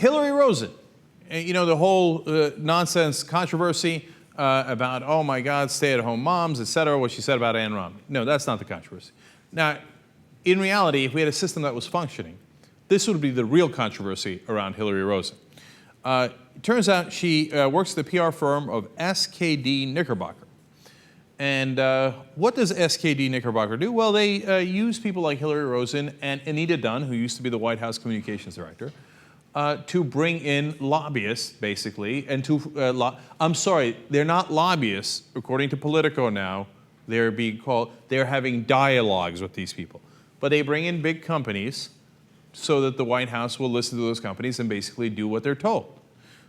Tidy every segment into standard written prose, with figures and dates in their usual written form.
Hilary Rosen, you know, the whole nonsense controversy about, oh my God, stay-at-home moms, et cetera, what she said about Ann Romney. No, that's not the controversy. Now, in reality, if we had a system that was functioning, this would be the real controversy around Hilary Rosen. It turns out she works at the PR firm of SKDKnickerbocker. And what does SKDKnickerbocker do? Well, they use people like Hilary Rosen and Anita Dunn, who used to be the White House communications director, to bring in lobbyists, basically, and to, I'm sorry, they're not lobbyists, according to Politico now. They're having dialogues with these people. But they bring in big companies so that the White House will listen to those companies and basically do what they're told.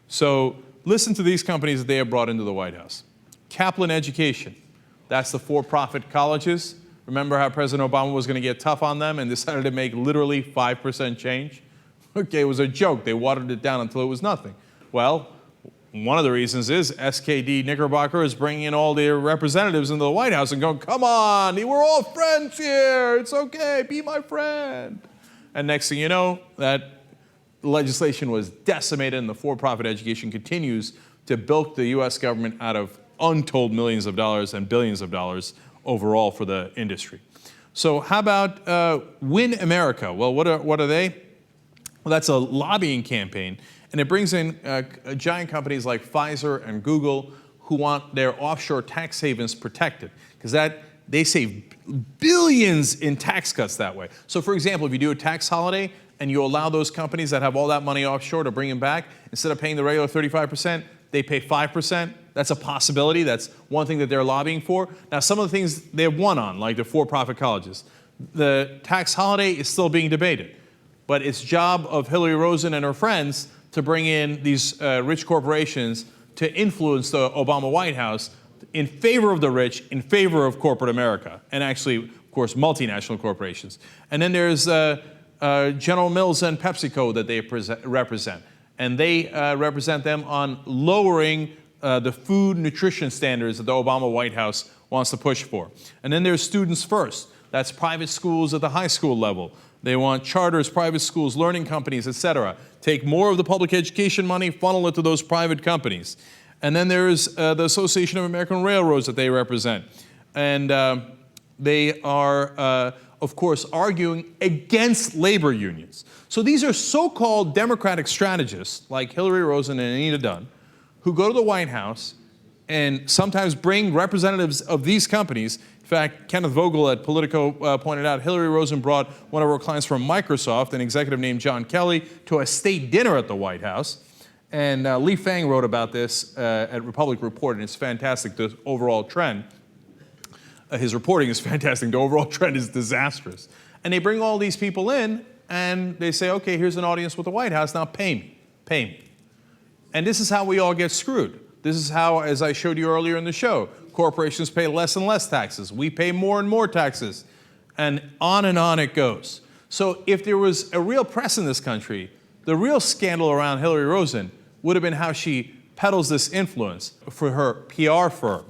So listen to these companies that they have brought into the White House. Kaplan Education, that's the for-profit colleges. Remember how President Obama was going to get tough on them and decided to make literally 5% change? Okay, it was a joke. They watered it down until it was nothing. Well, one of the reasons is SKDKnickerbocker is bringing in all their representatives into the White House and going, come on, we're all friends here. It's okay, be my friend. And next thing you know, that legislation was decimated and the for-profit education continues to bilk the US government out of untold millions of dollars and billions of dollars overall for the industry. So how about Win America? Well, what are they? Well, that's a lobbying campaign, and it brings in giant companies like Pfizer and Google who want their offshore tax havens protected, because they save billions in tax cuts that way. So for example, if you do a tax holiday and you allow those companies that have all that money offshore to bring them back, instead of paying the regular 35%, they pay 5%. That's a possibility. That's one thing that they're lobbying for. Now, some of the things they've won on, like the for-profit colleges. The tax holiday is still being debated, but it's job of Hilary Rosen and her friends to bring in these rich corporations to influence the Obama White House in favor of the rich, in favor of corporate America, and actually, of course, multinational corporations. And then there's General Mills and PepsiCo that they represent. And they represent them on lowering the food nutrition standards that the Obama White House wants to push for. And then there's Students First. That's private schools at the high school level. They want charters, private schools, learning companies, et cetera. Take more of the public education money, funnel it to those private companies. And then there's the Association of American Railroads that they represent. And they are, of course, arguing against labor unions. So these are so-called Democratic strategists, like Hilary Rosen and Anita Dunn, who go to the White House and sometimes bring representatives of these companies. In fact, Kenneth Vogel at Politico pointed out Hilary Rosen brought one of her clients from Microsoft, an executive named John Kelly, to a state dinner at the White House. And Lee Fang wrote about this at Republic Report, and it's fantastic, the overall trend. His reporting is fantastic. The overall trend is disastrous. And they bring all these people in, and they say, okay, here's an audience with the White House, now pay me, pay me. And this is how we all get screwed. This is how, as I showed you earlier in the show, corporations pay less and less taxes. We pay more and more taxes. And on it goes. So if there was a real press in this country, the real scandal around Hilary Rosen would have been how she peddles this influence for her PR firm.